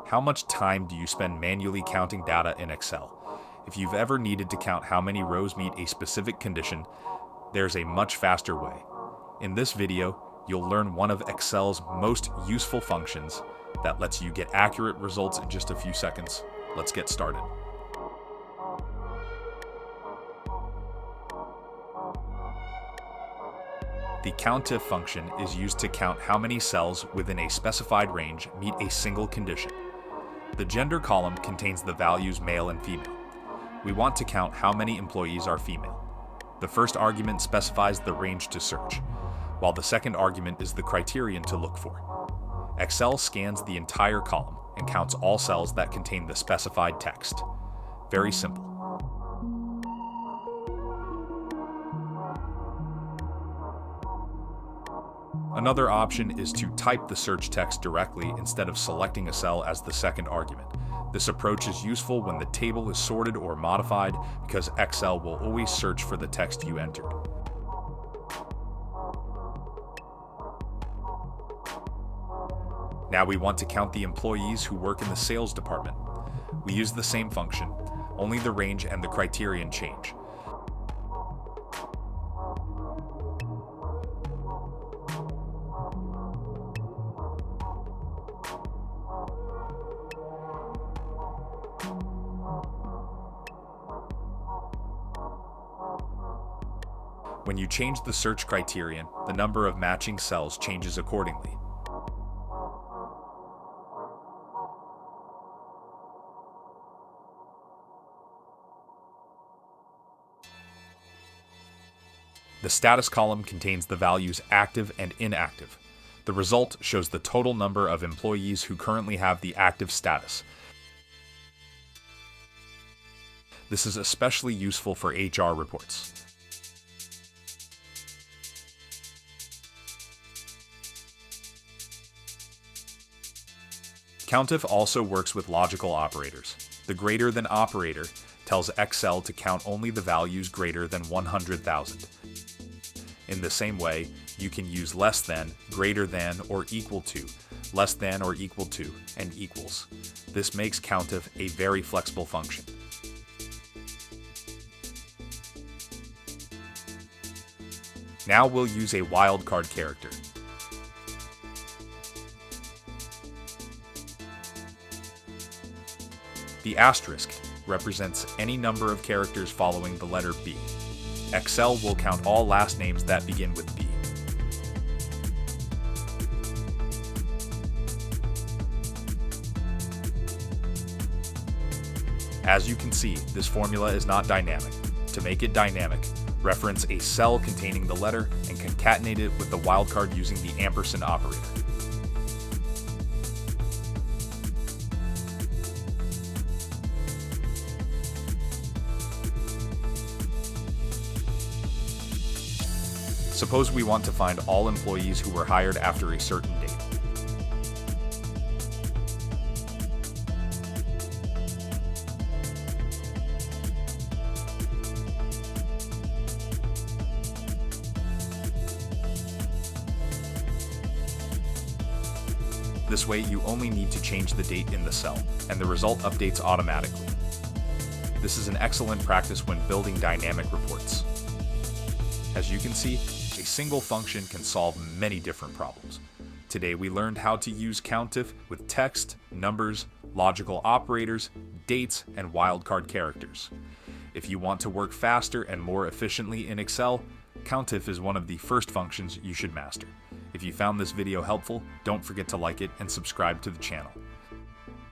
How much time do you spend manually counting data in Excel? If you've ever needed to count how many rows meet a specific condition, there's a much faster way. In this video, you'll learn one of Excel's most useful functions that lets you get accurate results in just a few seconds. Let's get started. The Countif function is used to count how many cells within a specified range meet a single condition. The gender column contains the values male and female. We want to count how many employees are female. The first argument specifies the range to search, while the second argument is the criterion to look for. Excel scans the entire column and counts all cells that contain the specified text. Very simple. Another option is to type the search text directly instead of selecting a cell as the second argument. This approach is useful when the table is sorted or modified because Excel will always search for the text you entered. Now we want to count the employees who work in the sales department. We use the same function, only the range and the criterion change. When you change the search criterion, the number of matching cells changes accordingly. The status column contains the values active and inactive. The result shows the total number of employees who currently have the active status. This is especially useful for HR reports. Countif also works with logical operators. The greater than operator tells Excel to count only the values greater than 100,000. In the same way, you can use less than, greater than, or equal to, less than or equal to, and equals. This makes Countif a very flexible function. Now we'll use a wildcard character. The asterisk represents any number of characters following the letter B. Excel will count all last names that begin with B. As you can see, this formula is not dynamic. To make it dynamic, reference a cell containing the letter and concatenate it with the wildcard using the ampersand operator. Suppose we want to find all employees who were hired after a certain date. This way, you only need to change the date in the cell, and the result updates automatically. This is an excellent practice when building dynamic reports. As you can see, a single function can solve many different problems. Today we learned how to use Countif with text, numbers, logical operators, dates, and wildcard characters. If you want to work faster and more efficiently in Excel, Countif is one of the first functions you should master. If you found this video helpful, don't forget to like it and subscribe to the channel.